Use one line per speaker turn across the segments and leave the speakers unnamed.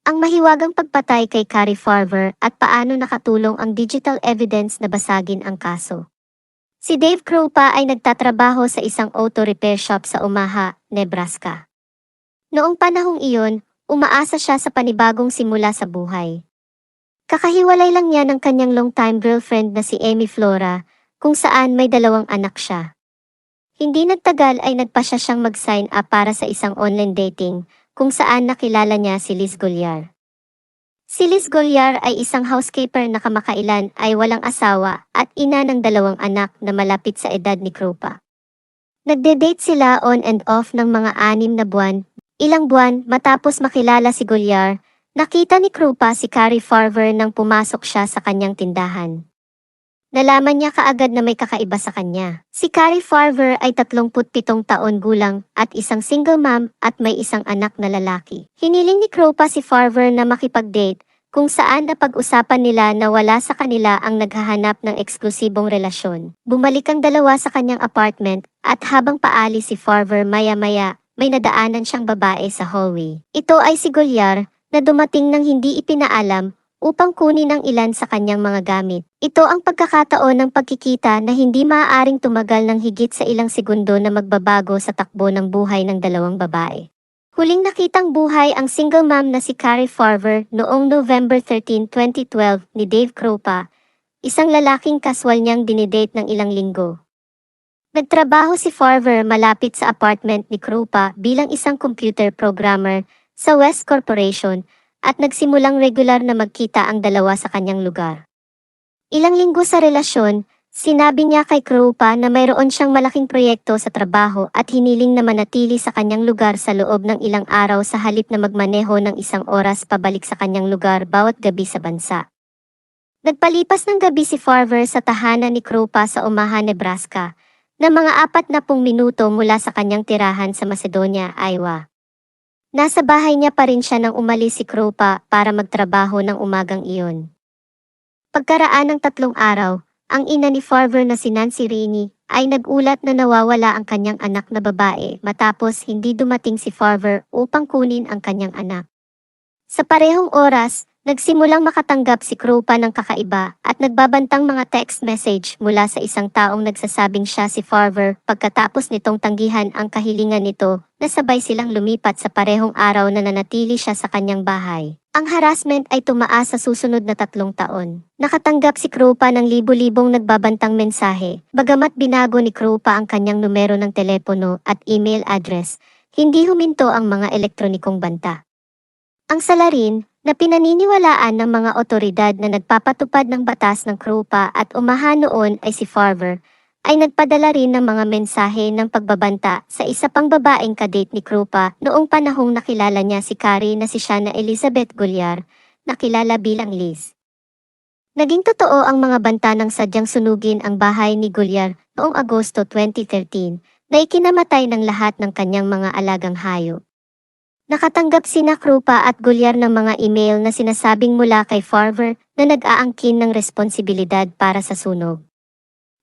Ang mahiwagang pagpatay kay Carrie Farver at paano nakatulong ang digital evidence na basagin ang kaso. Si Dave Krupa ay nagtatrabaho sa isang auto repair shop sa Omaha, Nebraska. Noong panahong iyon, umaasa siya sa panibagong simula sa buhay. Kakahiwalay lang niya ng kanyang long-time girlfriend na si Amy Flora, kung saan may 2 anak siya. Hindi nagtagal ay nagpasya siyang mag-sign up para sa isang online dating, kung saan nakilala niya si Liz Golyar. Si Liz Golyar ay isang housekeeper na kamakailan ay walang asawa at ina ng 2 anak na malapit sa edad ni Krupa. Nagde-date sila on and off ng mga 6 na buwan. Ilang buwan matapos makilala si Golyar, nakita ni Krupa si Carrie Farver nang pumasok siya sa kanyang tindahan. Nalaman niya kaagad na may kakaiba sa kanya. Si Carrie Farver ay 37 taon gulang at isang single mom at may isang anak na lalaki. Hiniling ni Krupa si Farver na makipag-date, kung saan napag-usapan nila na wala sa kanila ang naghahanap ng eksklusibong relasyon. Bumalik ang dalawa sa kanyang apartment at habang paalis si Farver maya-maya, may nadaanan siyang babae sa hallway. Ito ay si Golyar, na dumating nang hindi ipinaalam upang kunin ang ilan sa kanyang mga gamit. Ito ang pagkakataon ng pagkikita na hindi maaaring tumagal ng higit sa ilang segundo na magbabago sa takbo ng buhay ng 2 babae. Huling nakitang buhay ang single mom na si Carrie Farver noong November 13, 2012 ni Dave Krupa, isang lalaking kaswal niyang dinidate ng ilang linggo. Nagtrabaho si Farver malapit sa apartment ni Krupa bilang isang computer programmer sa West Corporation at nagsimulang regular na magkita ang dalawa sa kanyang lugar. Ilang linggo sa relasyon, sinabi niya kay Krupa na mayroon siyang malaking proyekto sa trabaho at hiniling na manatili sa kanyang lugar sa loob ng ilang araw sa halip na magmaneho ng 1 oras pabalik sa kanyang lugar bawat gabi sa bansa. Nagpalipas ng gabi si Farver sa tahanan ni Krupa sa Omaha, Nebraska, na mga 40 minuto mula sa kanyang tirahan sa Macedonia, Iowa. Nasa bahay niya pa rin siya nang umalis si Krupa para magtrabaho ng umagang iyon. Pagkaraan ng 3 araw, ang ina ni Farver na si Nancy Rainey ay nagulat na nawawala ang kanyang anak na babae matapos hindi dumating si Farver upang kunin ang kanyang anak. Sa parehong oras, nagsimulang makatanggap si Krupa ng kakaiba at nagbabantang mga text message mula sa isang taong nagsasabing siya si Farver pagkatapos nitong tanggihan ang kahilingan nito na sabay silang lumipat sa parehong araw na nanatili siya sa kanyang bahay. Ang harassment ay tumaas sa susunod na 3 taon. Nakatanggap si Krupa ng libo-libong nagbabantang mensahe, bagamat binago ni Krupa ang kanyang numero ng telepono at email address, hindi huminto ang mga elektronikong banta. Ang salarin, na pinaniniwalaan ng mga otoridad na nagpapatupad ng batas ng Krupa at Omaha noon ay si Farver, ay nagpadala rin ng mga mensahe ng pagbabanta sa isa pang babaeng kadate ni Krupa noong panahong nakilala niya si Carrie na si Shanna Elizabeth Golyar, nakilala bilang Liz. Naging totoo ang mga banta ng sadyang sunugin ang bahay ni Golyar noong Agosto 2013 na ikinamatay ng lahat ng kanyang mga alagang hayop. Nakatanggap sina Krupa at Golyar ng mga email na sinasabing mula kay Farver na nag-aangkin ng responsibilidad para sa sunog.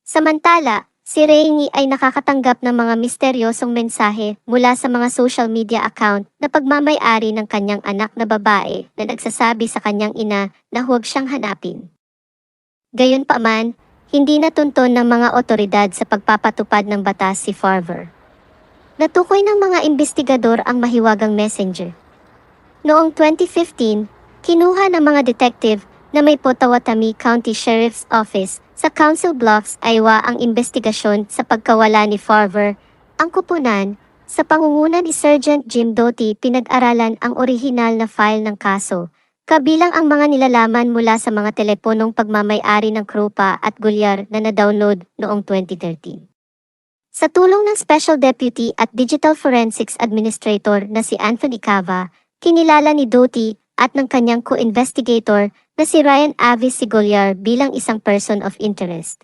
Samantala, si Rainey ay nakakatanggap ng mga misteryosong mensahe mula sa mga social media account na pagmamay-ari ng kanyang anak na babae na nagsasabi sa kanyang ina na huwag siyang hanapin. Gayunpaman, hindi natunton ng mga otoridad sa pagpapatupad ng batas si Farver. Natukoy ng mga investigador ang mahiwagang messenger. Noong 2015, kinuha ng mga detective na may Pottawatomie County Sheriff's Office sa Council Bluffs, Iowa ang investigasyon sa pagkawala ni Farver. Ang kupunan, sa pangunguna ni Sergeant Jim Doty, pinag-aralan ang orihinal na file ng kaso, kabilang ang mga nilalaman mula sa mga teleponong pagmamay-ari ng Krupa at Golyar na na-download noong 2013. Sa tulong ng Special Deputy at Digital Forensics Administrator na si Anthony Cava, kinilala ni Doty at ng kanyang co-investigator na si Ryan Avis si Golyar bilang isang person of interest.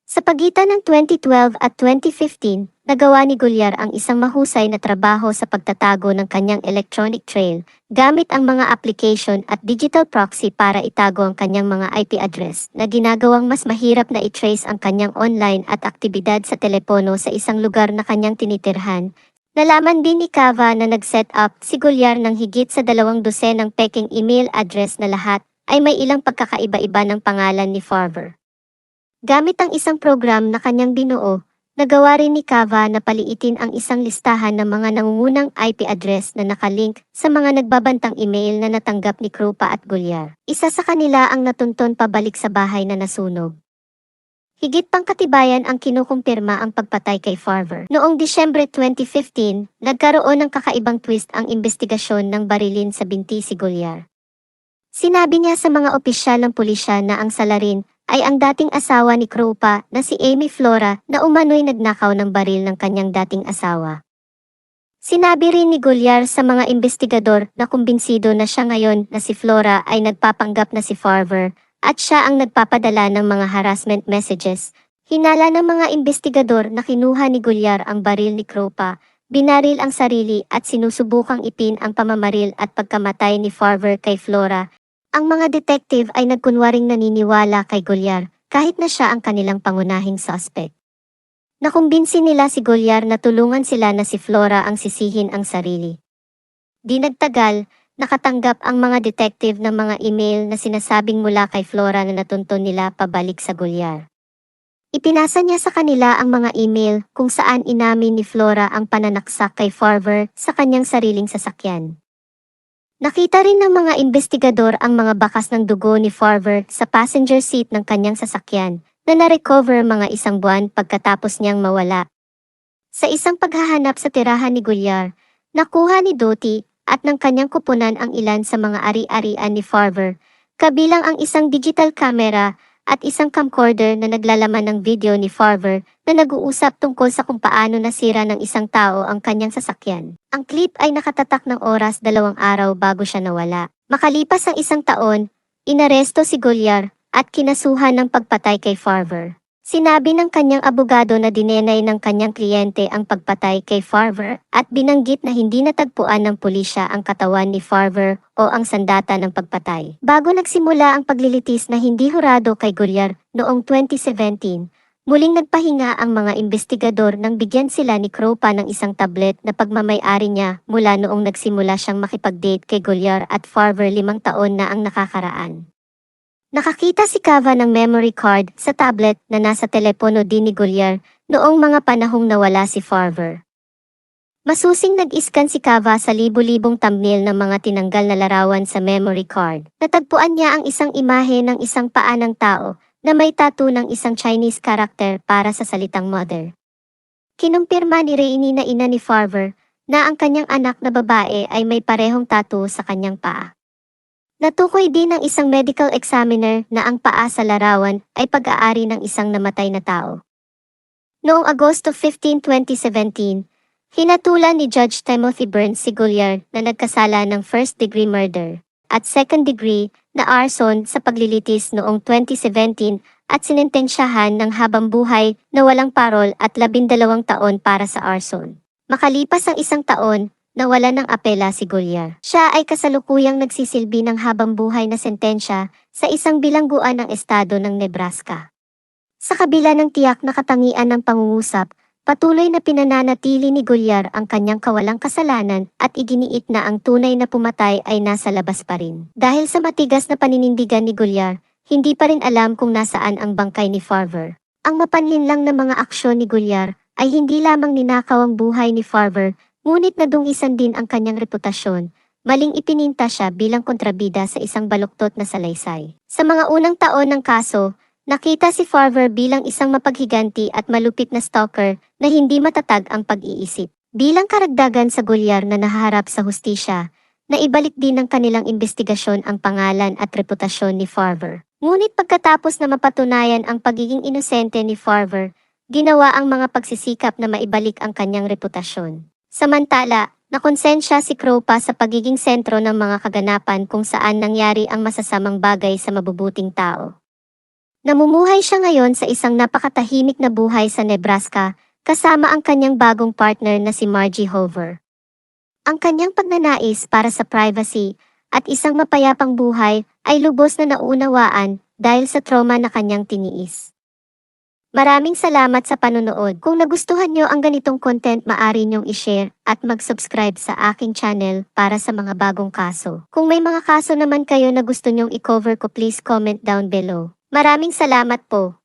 Sa pagitan ng 2012 at 2015, nagawa ni Golyar ang isang mahusay na trabaho sa pagtatago ng kanyang electronic trail gamit ang mga application at digital proxy para itago ang kanyang mga IP address na ginagawang mas mahirap na i-trace ang kanyang online at aktibidad sa telepono sa isang lugar na kanyang tinitirhan. Nalaman din ni Cava na nag-set up si Golyar ng higit sa 200 peking email address na lahat ay may ilang pagkakaiba-iba ng pangalan ni Farver. Gamit ang isang program na kanyang binuo, nagawa rin ni Cava na paliitin ang isang listahan ng mga nangungunang IP address na nakalink sa mga nagbabantang email na natanggap ni Krupa at Golyar. Isa sa kanila ang natunton pabalik sa bahay na nasunog. Higit pang katibayan ang kinukumpirma ang pagpatay kay Farver. Noong Disyembre 2015, nagkaroon ng kakaibang twist ang investigasyon ng barilin sa binti si Golyar. Sinabi niya sa mga opisyal ng pulisya na ang salarin ay ang dating asawa ni Krupa na si Amy Flora na umano'y nagnakaw ng baril ng kanyang dating asawa. Sinabi rin ni Golyar sa mga investigador na kumbinsido na siya ngayon na si Flora ay nagpapanggap na si Farver at siya ang nagpapadala ng mga harassment messages. Hinala ng mga investigador na kinuha ni Golyar ang baril ni Krupa, binaril ang sarili at sinusubukang ipin ang pamamaril at pagkamatay ni Farver kay Flora. Ang mga detective ay nagkunwaring naniniwala kay Golyar kahit na siya ang kanilang pangunahing suspect. Nakumbinsi nila si Golyar na tulungan sila na si Flora ang sisihin ang sarili. Di nagtagal, nakatanggap ang mga detective ng mga email na sinasabing mula kay Flora na natunton nila pabalik sa Golyar. Ipinasa niya sa kanila ang mga email kung saan inamin ni Flora ang pananaksak kay Farver sa kanyang sariling sasakyan. Nakita rin ng mga investigador ang mga bakas ng dugo ni Farver sa passenger seat ng kanyang sasakyan na na-recover mga isang buwan pagkatapos niyang mawala. Sa isang paghahanap sa tirahan ni Golyar, nakuha ni Doty at ng kanyang kupunan ang ilan sa mga ari-arian ni Farver, kabilang ang isang digital camera at isang camcorder na naglalaman ng video ni Farver na nag-uusap tungkol sa kung paano nasira ng isang tao ang kanyang sasakyan. Ang clip ay nakatatak ng oras 2 araw bago siya nawala. Makalipas ang isang taon, inaresto si Golyar at kinasuhan ng pagpatay kay Farver. Sinabi ng kanyang abogado na dinenay ng kanyang kliyente ang pagpatay kay Farver at binanggit na hindi natagpuan ng pulisya ang katawan ni Farver o ang sandata ng pagpatay. Bago nagsimula ang paglilitis na hindi hurado kay Golyar noong 2017, muling nagpahinga ang mga investigador nang bigyan sila ni Krupa ng isang tablet na pagmamay-ari niya mula noong nagsimula siyang makipag-date kay Golyar at Farver 5 taon na ang nakakaraan. Nakakita si Cava ng memory card sa tablet na nasa telepono din ni Golyar noong mga panahong nawala si Farver. Masusing nag-iskan si Cava sa libu-libong thumbnail ng mga tinanggal na larawan sa memory card. Natagpuan niya ang isang imahe ng isang paa ng tao na may tattoo ng isang Chinese character para sa salitang mother. Kinumpirma ni Rainey na ina ni Farver na ang kanyang anak na babae ay may parehong tattoo sa kanyang paa. Natukoy din ng isang medical examiner na ang paa sa larawan ay pag-aari ng isang namatay na tao. Noong Agosto 15, 2017, hinatulan ni Judge Timothy Burns si Golyar na nagkasala ng first-degree murder at second-degree na arson sa paglilitis noong 2017 at sinentensyahan ng habang buhay na walang parol at 12 taon para sa arson. Makalipas ang isang taon, nawala ng apela si Golyar. Siya ay kasalukuyang nagsisilbi ng habang buhay na sentensya sa isang bilangguan ng estado ng Nebraska. Sa kabila ng tiyak na katangian ng pangungusap, patuloy na pinananatili ni Golyar ang kanyang kawalang kasalanan at iginiit na ang tunay na pumatay ay nasa labas pa rin. Dahil sa matigas na paninindigan ni Golyar, hindi pa rin alam kung nasaan ang bangkay ni Farver. Ang mapanlinlang na mga aksyon ni Golyar ay hindi lamang ninakaw ang buhay ni Farver, ngunit nadungisan din ang kanyang reputasyon. Maling ipininta siya bilang kontrabida sa isang baluktot na salaysay. Sa mga unang taon ng kaso, nakita si Farver bilang isang mapaghiganti at malupit na stalker na hindi matatag ang pag-iisip. Bilang karagdagan sa Golyar na nahaharap sa hustisya, naibalik din ng kanilang investigasyon ang pangalan at reputasyon ni Farver. Ngunit pagkatapos na mapatunayan ang pagiging inosente ni Farver, ginawa ang mga pagsisikap na maibalik ang kanyang reputasyon. Samantala, nakonsensya si Krupa sa pagiging sentro ng mga kaganapan kung saan nangyari ang masasamang bagay sa mabubuting tao. Namumuhay siya ngayon sa isang napakatahimik na buhay sa Nebraska, kasama ang kanyang bagong partner na si Margie Hoover. Ang kanyang pagnanais para sa privacy at isang mapayapang buhay ay lubos na naunawaan dahil sa trauma na kanyang tiniis. Maraming salamat sa panunood. Kung nagustuhan nyo ang ganitong content, maaari nyong i-share at mag-subscribe sa aking channel para sa mga bagong kaso. Kung may mga kaso naman kayo na gusto nyong i-cover ko, please comment down below. Maraming salamat po.